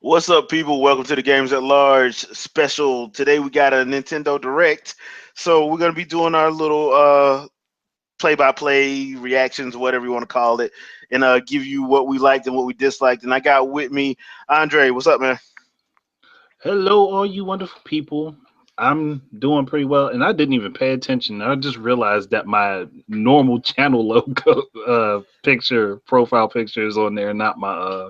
What's up, people? Welcome to the Games at Large special. Today we got a Nintendo Direct, so we're gonna be doing our little play-by-play reactions, whatever you want to call it, and give you what we liked and what we disliked. And I got with me Andre. What's up, man? Hello, all you wonderful people. I'm doing pretty well, and I didn't even pay attention. I just realized that my normal channel logo profile picture is on there, not my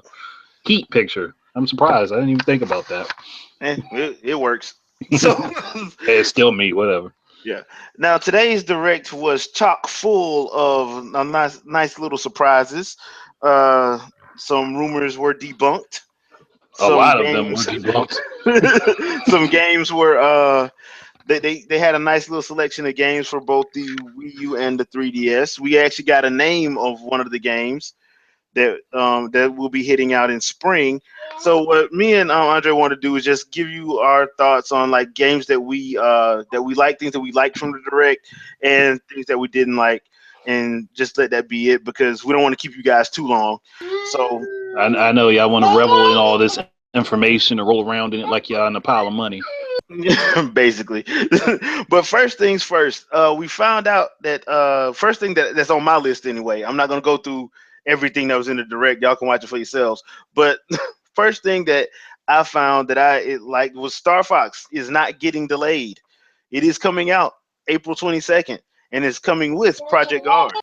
Heat picture. I'm surprised. I didn't even think about that. It works. So Hey, it's still me, whatever. yeah. Now today's Direct was chock full of nice little surprises. Uh, some rumors were debunked. A Some lot of them were games debunked. some games were they had a nice little selection of games for both the Wii U and the 3DS. We actually got a name of one of the games that will be hitting out in spring. So what me and Andre want to do is just give you our thoughts on like games that we like, things that we liked from the direct, and things that we didn't like, and just let that be it because we don't want to keep you guys too long. So I know y'all want to revel in all this information and roll around in it like y'all in a pile of money. basically. But first things first, we found out that first thing that's on my list anyway. I'm not gonna go through everything that was in the direct. Y'all can watch it for yourselves. But first thing that I found that I liked was Star Fox is not getting delayed. It is coming out April 22nd, and it's coming with Project Guard.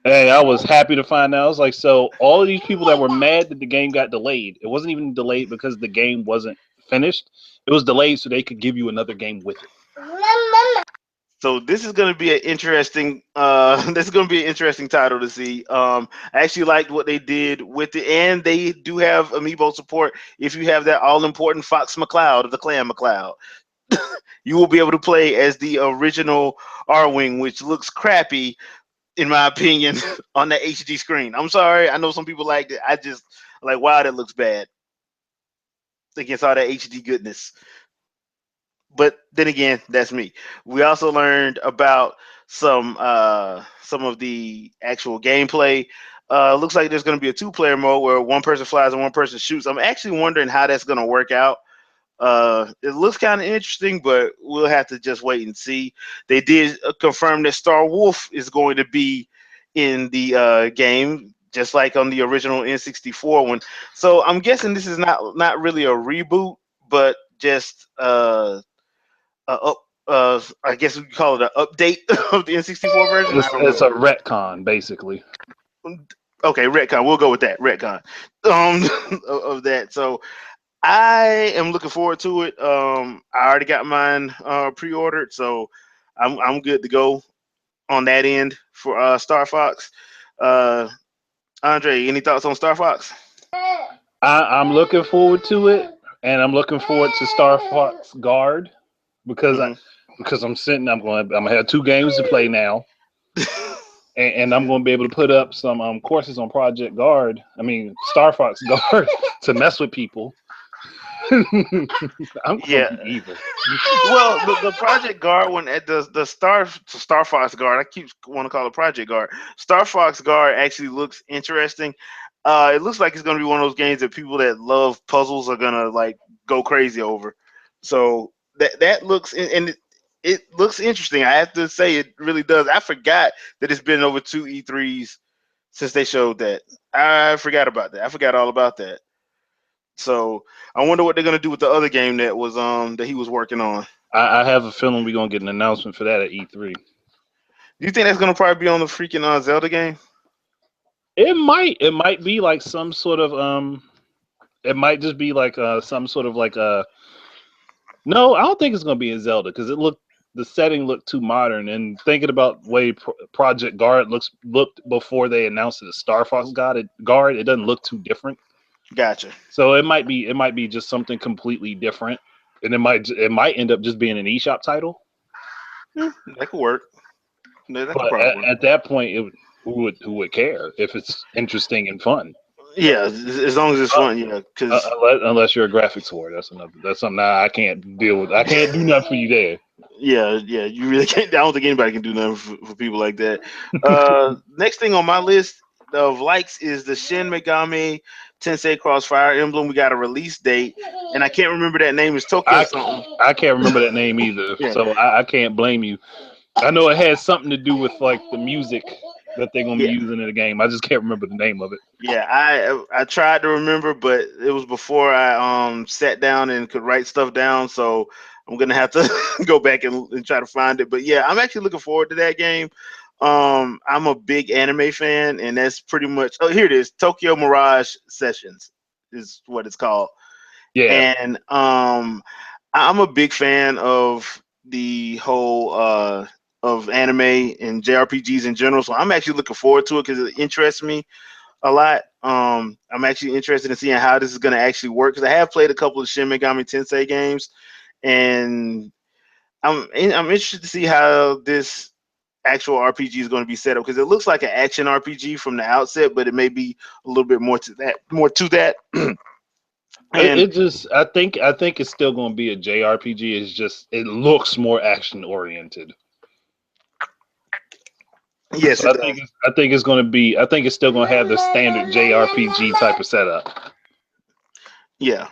Hey, I was happy to find out. I was like, so all of these people that were mad that the game got delayed, it wasn't even delayed because the game wasn't finished. It was delayed so they could give you another game with it. So this is going to be an interesting this is going to be an interesting title to see. I actually liked what they did with it, and they do have amiibo support. If you have that all important Fox McCloud of the Clan McCloud, you will be able to play as the original Arwing, which looks crappy in my opinion on the HD screen. I'm sorry, I know some people liked it. I just like, wow, that looks bad against all that HD goodness. But then again, that's me. We also learned about some of the actual gameplay. Looks like there's going to be a two-player mode where one person flies and one person shoots. I'm actually wondering how that's going to work out. It looks kind of interesting, but we'll have to just wait and see. They did confirm that Star Wolf is going to be in the game, just like on the original N64 one. So I'm guessing this is not really a reboot, but just I guess we could call it an update of the N64 version. I don't It's know. a retcon, basically. Okay, retcon. We'll go with that retcon of that. So I am looking forward to it. I already got mine pre-ordered, so I'm good to go on that end for Star Fox. Uh, Andre, any thoughts on Star Fox? I'm looking forward to it, and I'm looking forward to Star Fox Guard because I Hmm. because I'm gonna have two games to play now, and I'm gonna be able to put up some courses on Project Guard. I mean Star Fox Guard to mess with people. I'm gonna Yeah. be evil. Well, the Project Guard one at the Star Fox Guard, I keep want to call it Project Guard. Star Fox Guard actually looks interesting. It looks like it's gonna be one of those games that people that love puzzles are gonna like go crazy over. So that looks and it looks interesting. I have to say it really does. I forgot that it's been over two E3s since they showed that. I forgot about that. I forgot all about that. So I wonder what they're gonna do with the other game that he was working on. I have a feeling we're gonna get an announcement for that at E3. Do you think that's gonna probably be on the freaking Zelda game? It might be like some sort of it might just be like some sort of like no, I don't think it's gonna be in Zelda because the setting looked too modern. And thinking about the way Project Guard looked before they announced it as Star Fox Guard, it doesn't look too different. Gotcha. So it might be just something completely different, and it might end up just being an eShop title. Hmm, that could work. That could But probably work. at that point, who would care if it's interesting and fun? Yeah, as long as it's fun. Yeah, because Unless you're a graphics whore, that's something I can't deal with. I can't do nothing for you there. yeah, you really can't. I don't think anybody can do nothing for people like that. Next thing on my list of likes is the Shin Megami Tensei Crossfire Emblem. We got a release date, and I can't remember that name. Is Tokyo I something? I can't remember that name either, Yeah, so I can't blame you. I know it has something to do with like the music that they're gonna be yeah, using in the game. I just can't remember the name of it. yeah. I tried to remember, but it was before I sat down and could write stuff down. So I'm gonna have to go back and try to find it. But yeah, I'm actually looking forward to that game. I'm a big anime fan, and that's pretty much. Oh, here it is. Tokyo Mirage Sessions is what it's called. Yeah, And I'm a big fan of the whole of anime and JRPGs in general. So I'm actually looking forward to it because it interests me a lot. I'm actually interested in seeing how this is going to actually work because I have played a couple of Shin Megami Tensei games, and I'm interested to see how this actual RPG is going to be set up because it looks like an action RPG from the outset, but it may be a little bit more to that. More to that. it, And it just I think it's still gonna be a JRPG. It's just it looks more action oriented. yes, So it does. I think it's gonna be I think it's still gonna have the standard JRPG type of setup. Yeah,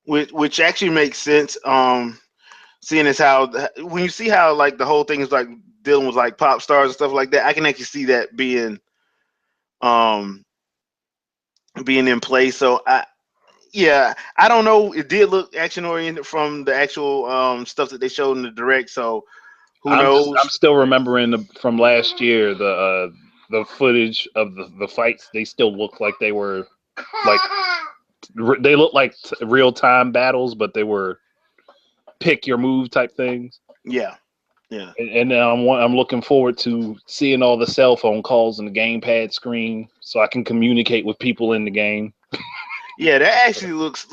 which actually makes sense. Seeing as how when you see how like the whole thing is like dealing with like pop stars and stuff like that, I can actually see that um being in place. So yeah, I don't know. It did look action oriented from the actual stuff that they showed in the direct. So who I'm knows? still remembering from last year the footage of the fights. They still look like they were like they look like real time battles, but they were pick your move type things. Yeah, yeah, And I'm looking forward to seeing all the cell phone calls and the gamepad screen, so I can communicate with people in the game. yeah. That actually looks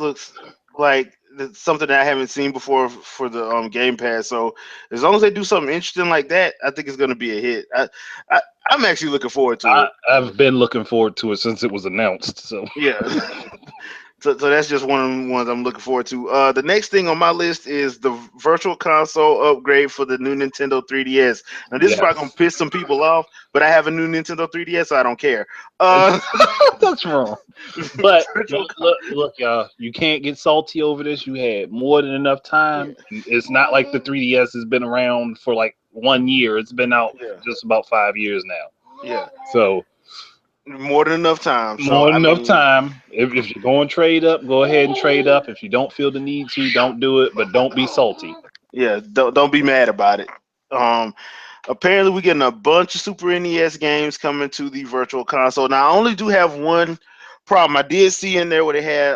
like something that I haven't seen before for the Game Pass. So as long as they do something interesting like that, I think it's going to be a hit. I I'm actually looking forward to it. I've been looking forward to it since it was announced. So Yeah. So that's just one of the ones I'm looking forward to. The next thing on my list is the Virtual Console upgrade for the new Nintendo 3DS. Now this is probably gonna yes, piss some people off, but I have a new Nintendo 3DS, so I don't care. it's, Uh, that's wrong. But Virtual look, y'all, you can't get salty over this. You had more than enough Yeah, time. It's not like the 3DS has been around for like 1 year. It's been out yeah, just about 5 years now. yeah. So More than enough time. So more I than enough mean, time. If you're going to trade up, go ahead and trade up. If you don't feel the need to, don't do it. But don't be salty. yeah. Don't be mad about it. Um, Apparently we're getting a bunch of Super NES games coming to the Virtual Console. Now I only do have one problem. I did see in there where they had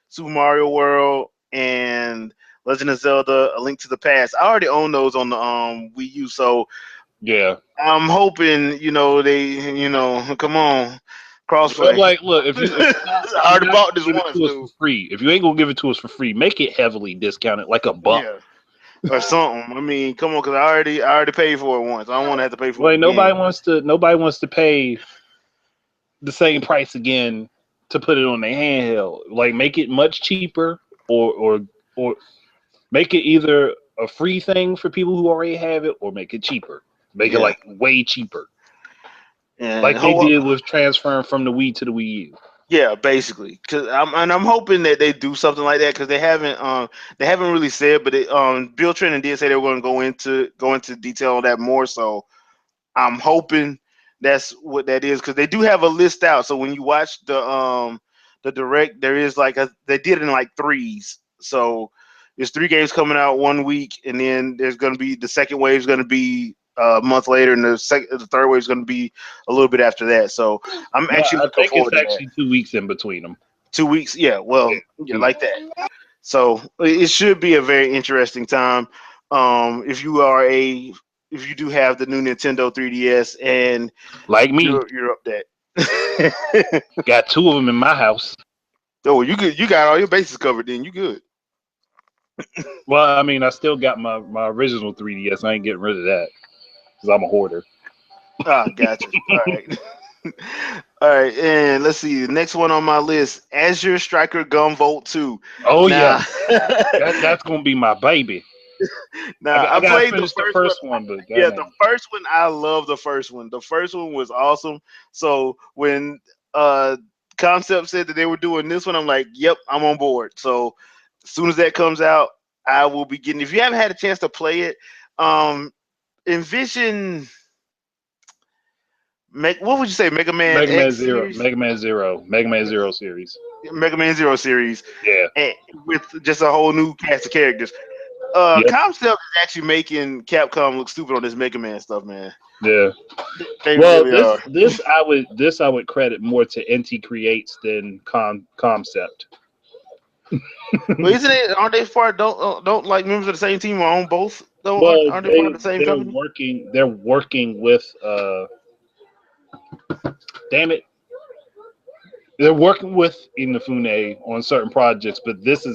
Super Mario World and Legend of Zelda: A Link to the Past. I already own those on the Wii U, so Yeah. I'm hoping they come on But crossplay. like, look, I if you're already not bought gonna this give it once, to us for dude. free, if you ain't gonna give it to us for free, make it heavily discounted, like a buck. Yeah, or something. I mean, come on, because I already paid for it once. I don't want to have to pay for it Like again. nobody wants to pay the same price again to put it on their handheld. Like, make it much cheaper, or make it either a free thing for people who already have it, or make it cheaper. Make it Yeah, like way cheaper, and like they did with transferring from the Wii to the Wii U. yeah, basically, cause I'm hoping that they do something like that because they haven't really said, but Bill Trinen did say they were going to go into detail on that more. So I'm hoping that's what that is because they do have a list out. So when you watch the direct, there is like they did it in like threes. So there's three games coming out 1 week, and then there's going to be the second wave is going to be a month later, and the third wave is going to be a little bit after that. So I'm No, actually I looking think forward it's to that. actually 2 weeks in between them. 2 weeks, yeah. Yeah, Well, yeah, 2 weeks. like that. So it should be a very interesting time. If if you do have the new Nintendo 3DS and Like me, you're up that. got two of them in my house. Oh, you good? You got all your bases covered. Then you good. Well, I mean, I still got my original 3DS. I ain't getting rid of that because I'm a hoarder. Ah, gotcha. All right. All right, and let's see. The next one on my list, Azure Striker Gunvolt 2. Oh Now, yes, that's gonna be my baby. Now I I gotta played the finish the first one. first one, but Yeah, the goddamn. first one I love the first one. The first one was awesome. So when uh Concept said that they were doing this one, I'm like, yep, I'm on board. So as soon as that comes out, I will be getting. If you haven't had a chance to play it, um, envision. What would you say, Mega Man Mega Man X Zero, series, Mega Man Zero, Mega Man Zero series. Mega Man Zero series, Yeah. and with just a whole new cast of characters. Yep. Concept is actually making Capcom look stupid on this Mega Man stuff, man. Yeah. They Well, really are. this I would credit more to NT Creates than Concept. But isn't it? Aren't they part? Don't like members of the same team own both? Though Well, aren't they part of the same company? they're working with damn it, they're working with Inafune on certain projects, but this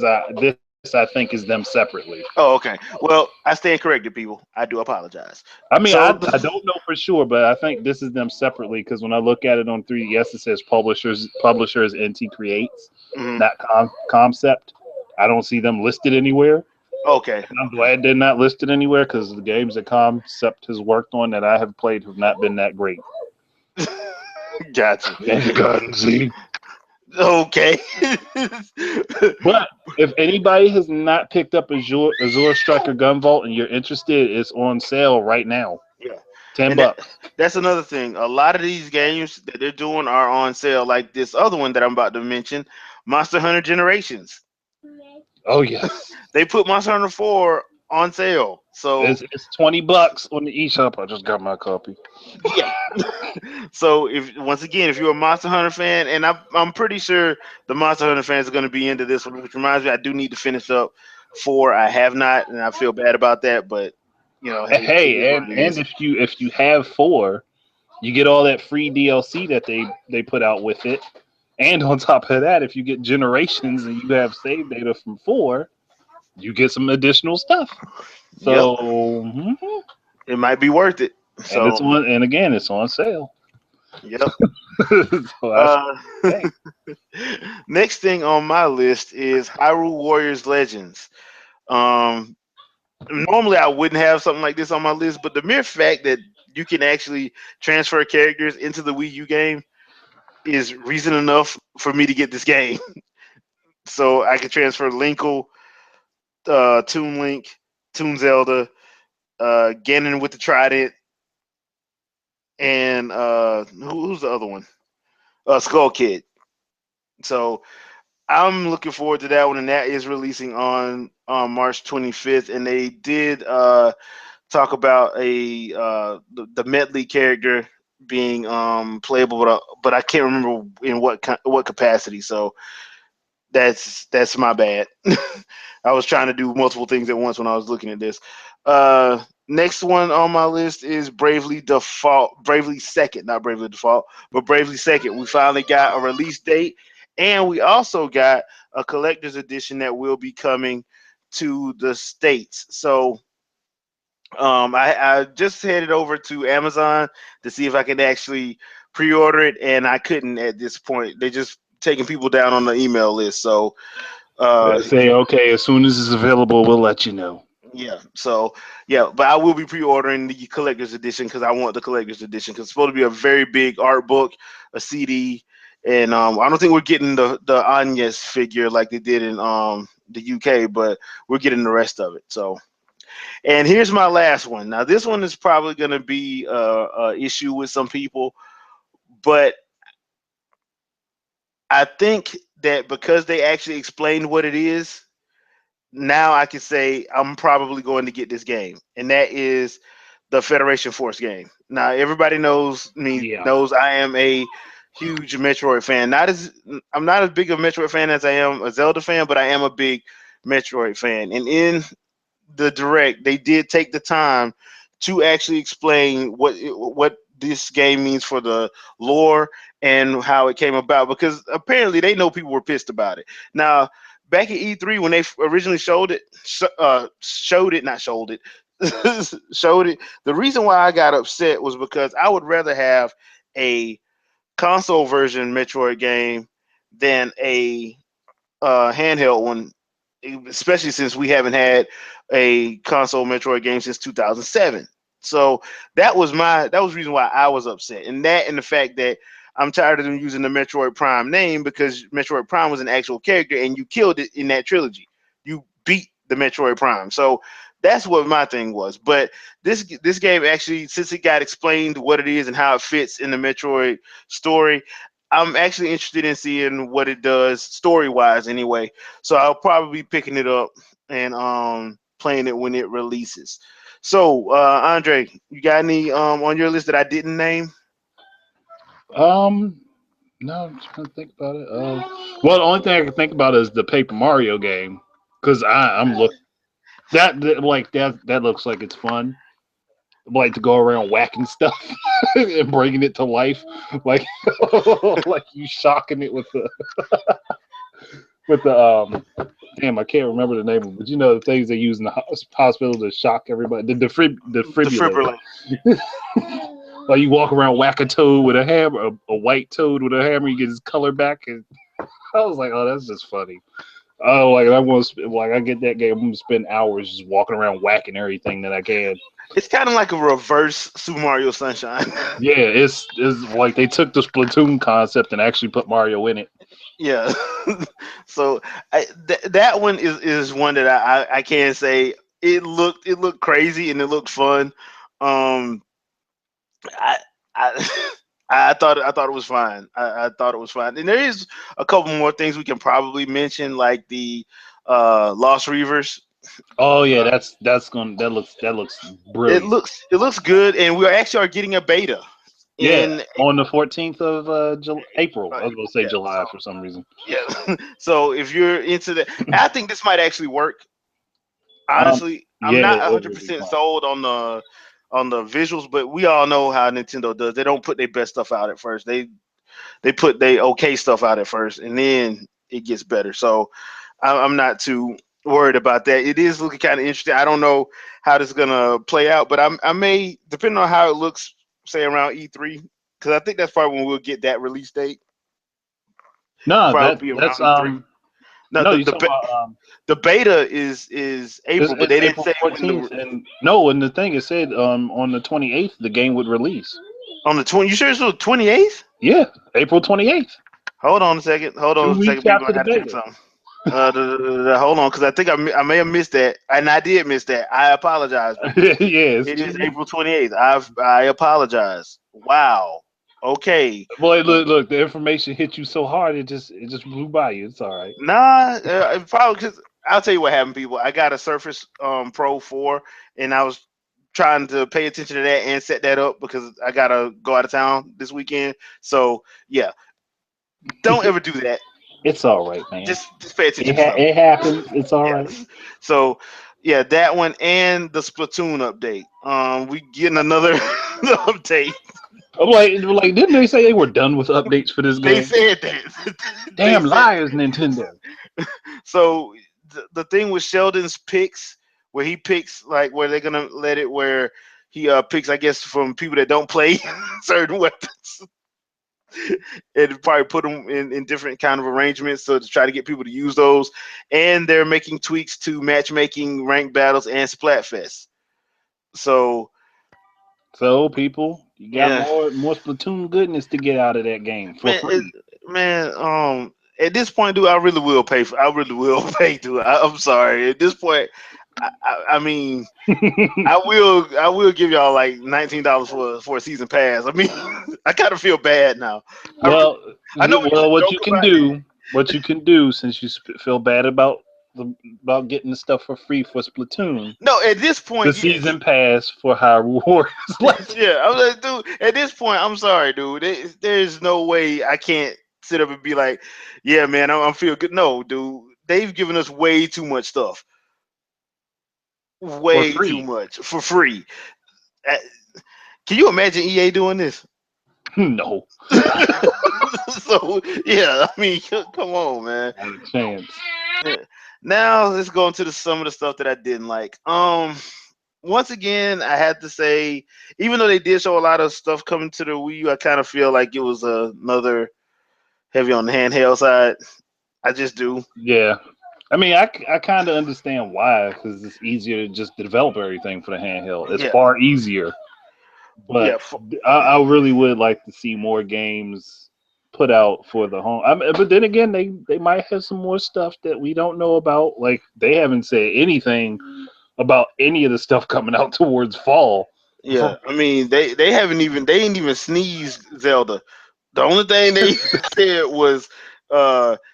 I think is them separately. Oh, okay. Well, I stand corrected, people. I do apologize. I mean, So I don't know for sure, but I think this is them separately because when I look at it on 3DS, it says publishers NT Creates, mhm. not Concept. I don't see them listed anywhere. Okay, And I'm glad they're not listed anywhere because the games that Concept has worked on that I have played have not been that great. gotcha. Kindergarten, see. Okay. But if anybody has not picked up Azure Striker Gunvolt and you're interested, it's on sale right now. Yeah, Ten and bucks. that's another thing. A lot of these games that they're doing are on sale, like this other one that I'm about to mention, Monster Hunter Generations. Oh yes. They put Monster Hunter 4 on sale. So It's $20 on the eShop. I just got my copy. yeah. So if once again, if you're a Monster Hunter fan, and I'm pretty sure the Monster Hunter fans are going to be into this one, which reminds me, I do need to finish up 4. I have not, and I feel bad about that, but hey, it is Hey, what it and is. if you have 4, you get all that free DLC that they put out with it. And on top of that, if you get Generations and you have save data from 4, you get some additional stuff. Yep, So, mhm. it might be worth it. And So it's on sale. yep. So I Uh, say, next thing on my list is Hyrule Warriors Legends. Um, Normally I wouldn't have something like this on my list, but the mere fact that you can actually transfer characters into the Wii U game is reason enough for me to get this game. So I can transfer Linkle, Toon Link, Toon Zelda, Ganon with the Trident, and who's the other one? Skull Kid. So I'm looking forward to that one, and that is releasing on March 25th. And they did talk about the Medley character being playable, but I can't remember in what capacity. So that's my bad. I was trying to do multiple things at once when I was looking at this. Next one on my list is Bravely Default, Bravely Second, not Bravely Default, but Bravely Second. We finally got a release date, and we also got a collector's edition that will be coming to the States. So I just headed over to Amazon to see if I can actually pre-order it, and I couldn't at this point. They just taking people down on the email list. So they say, okay, as soon as it's available, we'll let you know. yeah, so yeah, but I will be pre-ordering the collector's edition because I want the collector's edition because it's supposed to be a very big art book, a CD, and I don't think we're getting the Agnes figure like they did in the UK, but we're getting the rest of it. So, and here's my last one. Now, this one is probably going to be a issue with some people, but I think that because they actually explained what it is, now I can say I'm probably going to get this game, and that is the Federation Force game. Now everybody knows me, Yeah. knows I am a huge Metroid fan. I'm not as big a Metroid fan as I am a Zelda fan, but I am a big Metroid fan. And in the direct, they did take the time to actually explain what this game means for the lore and how it came about because apparently they know people were pissed about it. Now, back at E3 when they originally showed it, not showed it, showed it. The reason why I got upset was because I would rather have a console version Metroid game than a handheld one especially since we haven't had a console Metroid game since 2007. So that was the reason why I was upset, and that and the fact that I'm tired of them using the Metroid Prime name because Metroid Prime was an actual character, and you killed it in that trilogy. You beat the Metroid Prime, so that's what my thing was. But this game actually, since it got explained what it is and how it fits in the Metroid story, I'm actually interested in seeing what it does story wise anyway. So I'll probably be picking it up and playing it when it releases. So Andre, you got any on your list that I didn't name? Um, no, I'm just trying to think about it. Well, the only thing I can think about is the Paper Mario game because I'm look that looks like it's fun. Like to go around whacking stuff and bringing it to life, like like you shocking it with the damn, I can't remember the name of it, but you know the things they use in the hospital to shock everybody, the defibrillator. Defibrillator. Like you walk around whack a toad with a hammer, a white toad with a hammer, you get his color back, and I was like, oh, that's just funny. Oh, like I want to like I get that game, I'm gonna spend hours just walking around whacking everything that I can. It's kind of like a reverse Super Mario Sunshine. Yeah, it's like they took the Splatoon concept and actually put Mario in it. Yeah. So that one is one that I can't say it looked crazy and it looked fun. Um, I I I thought it was fine. I thought it was fine. And there is a couple more things we can probably mention, like the Lost Reavers. Oh yeah, that looks It brilliant. looks good, and we actually are getting a beta Yeah, in on the 14th of April. I was going to say yeah. July for some reason. Yeah. So if you're into that, I think this might actually work. Um, Honestly, I'm yeah, not it will be 100% fun. sold on the visuals, but we all know how Nintendo does. They don't put their best stuff out at first. They put their okay stuff out at first, and then it gets better. So I'm not too worried about that. It is looking kind of interesting. I don't know how this is gonna play out, but I may, depending on how it looks, say around E3, because I think that's probably when we'll get that release date. No, Probably be that's around E3. No, no, you talking about the beta is April, but it's they didn't April say when 14th, and no, and the thing it said on the 28th the game would release. on the 20. You sure it's the 28th? Yeah, April 28th. Hold on a second. Hold on a 2 weeks second, people. I after the gotta check beta. something. Hold on, because I think I may have missed that, and I did miss that. I apologize, people. Yeah, it's It is 2 weeks. April 28th. I apologize. Wow. Okay. Boy, look, the information hit you so hard it just blew by you. It's all right. Nah, probably because I'll tell you what happened, people. I got a Surface Pro 4, and I was trying to pay attention to that and set that up because I gotta go out of town this weekend. So yeah, don't ever do that. It's all right, man. Just pay attention to stuff. It happens. It's all right. Yeah. So yeah, that one and the Splatoon update. We getting another update. I'm like, didn't they say they were done with updates for this They game? said that. They Damn said liars, Nintendo. so. The thing with Sheldon's picks, where he picks like where they're gonna let it where he picks, I guess, from people that don't play certain weapons, and probably put them in different kind of arrangements so to try to get people to use those. And they're making tweaks to matchmaking, ranked battles, and Splatfest. So So people, you got yeah, more Splatoon goodness to get out of that game for man, free. man, at this point, dude, I really will pay for. I really will pay, dude. I'm sorry. At this point, I mean, I will give y'all like $19 for a season pass. I mean, I kind of feel bad now. I re- Well, I know we used to what joke you can about that. do, since you feel bad about about getting the stuff for free for Splatoon, No, at this the point, yeah, season pass for High Rewards. Like, yeah. I was like, dude. At this point, I'm sorry, dude. There's no way I can't sit up and be like, yeah, man, I'm feel good. No, dude. They've given us way too much stuff. for Way too free. much for free. Uh, Can you imagine EA doing this? No, So yeah, I mean, come on, man. not a chance. Yeah. Now let's go into some of the stuff that I didn't like. Once again, I had to say, even though they did show a lot of stuff coming to the Wii U, I kind of feel like it was another heavy on the handheld side. I just do. Yeah, I mean, I kind of understand why, because it's easier to just develop everything for the handheld. It's Yeah, far easier, yeah, but I really would like to see more games put out for the home. I mean, but then again, they might have some more stuff that we don't know about. Like they haven't said anything about any of the stuff coming out towards fall. yeah. I mean, they ain't even sneezed Zelda. The only thing they said was,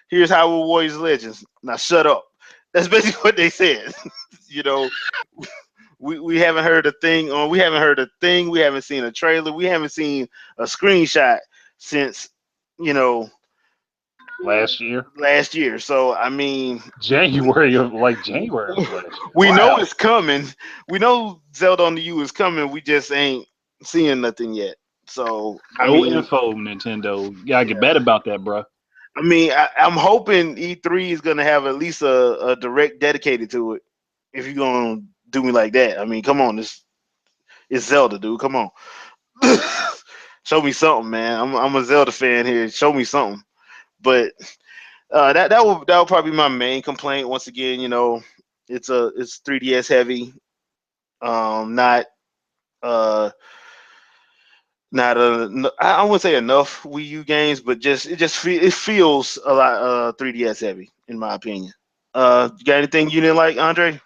"Here's Hyrule Warriors Legends." Now shut up. That's basically what they said. you know, we haven't heard a thing on. We haven't heard a thing. We haven't seen a trailer. We haven't seen a screenshot since you know Last year, last year. So I mean, January of last year. we know Wow. it's coming. We know Zelda on the U is coming. We just ain't seeing nothing yet. So I No mean, info, Nintendo. You gotta get yeah. mad about that, bro. I'm hoping E3 is gonna have at least a direct dedicated to it. If you're gonna do me like that, I mean, come on, it's Zelda, dude. Come on, show me something, man. I'm a Zelda fan here. Show me something. But that will probably be my main complaint. Once again, it's 3DS heavy. Not uh not I wouldn't say enough Wii U games, but it feels a lot 3DS heavy in my opinion. You got anything you didn't like, Andre?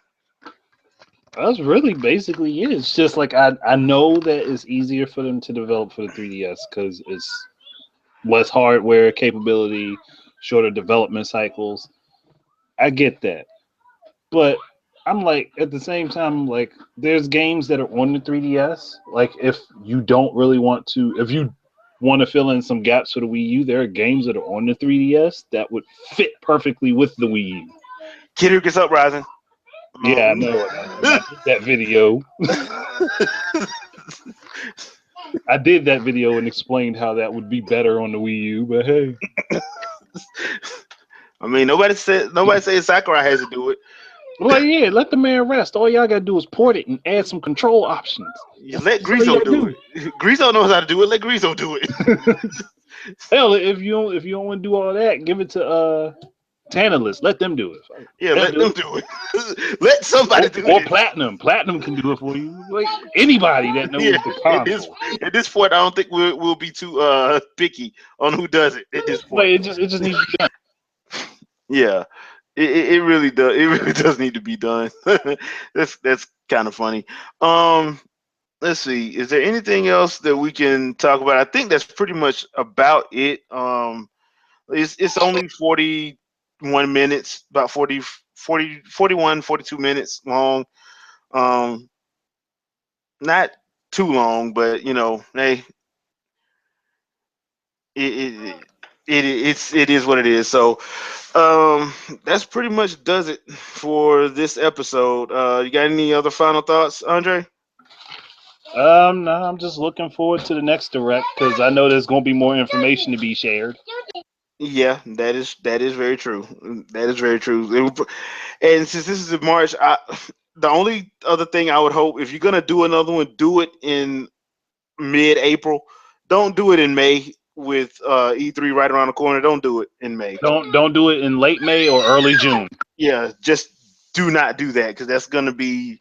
That's really basically it. It's just like I know that it's easier for them to develop for the 3DS because it's less hardware capability, shorter development cycles. I get that, but I'm like at the same time like there's games that are on the 3DS. Like if you don't really want to, if you want to fill in some gaps for the Wii U, there are games that are on the 3DS that would fit perfectly with the Wii U. Kid Icarus Uprising. Yeah, I know it. And I did that video. I did that video and explained how that would be better on the Wii U, but hey. I mean, nobody said Sakurai has to do it. Well, yeah, let the man rest. All y'all gotta do is port it and add some control options. You let That's all you Grizo gotta do do. it. Grizo knows how to do it. Let Grizo do it. Hell, if you don't want to do all that, give it to Tantalus. Let them do it. Yeah, They'll let do them it. do it. Let somebody do Or this. Platinum. Platinum can do it for you. Like anybody that knows Yeah, the at this console. at this point, I don't think we'll be too picky on who does it at this Like point. it just needs to be done. Yeah, it really does. It really does need to be done. That's kind of funny. Um, let's see. Is there anything else that we can talk about? I think that's pretty much about it. It's only 41 minutes, about 41, 42 minutes long. Um, not too long, but hey, it is what it is. So, that's pretty much does it for this episode. You got any other final thoughts, Andre? No, I'm just looking forward to the next direct because I know there's gonna be more information to be shared. Yeah, that is very true. That is very true. And since this is in March, the only other thing I would hope if you're gonna do another one, do it in mid-April. Don't do it in May with E3 right around the corner. Don't do it in May. Don't do it in late May or early June. Yeah, just do not do that because that's gonna be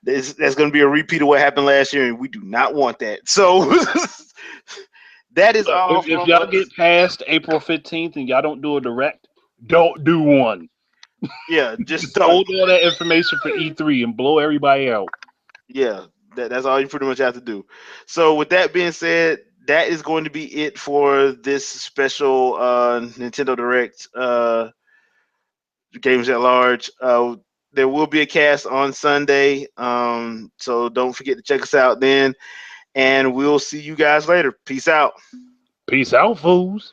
a repeat of what happened last year, and we do not want that. So that is Look, all if from y'all us. get past April 15th and y'all don't do a direct, don't do one. Yeah, just Just don't. hold all that information for E3 and blow everybody out. Yeah, that's all you pretty much have to do. So with that being said, that is going to be it for this special Nintendo Direct Games at Large. There will be a cast on Sunday, so don't forget to check us out then, and we'll see you guys later. Peace out. Peace out, fools.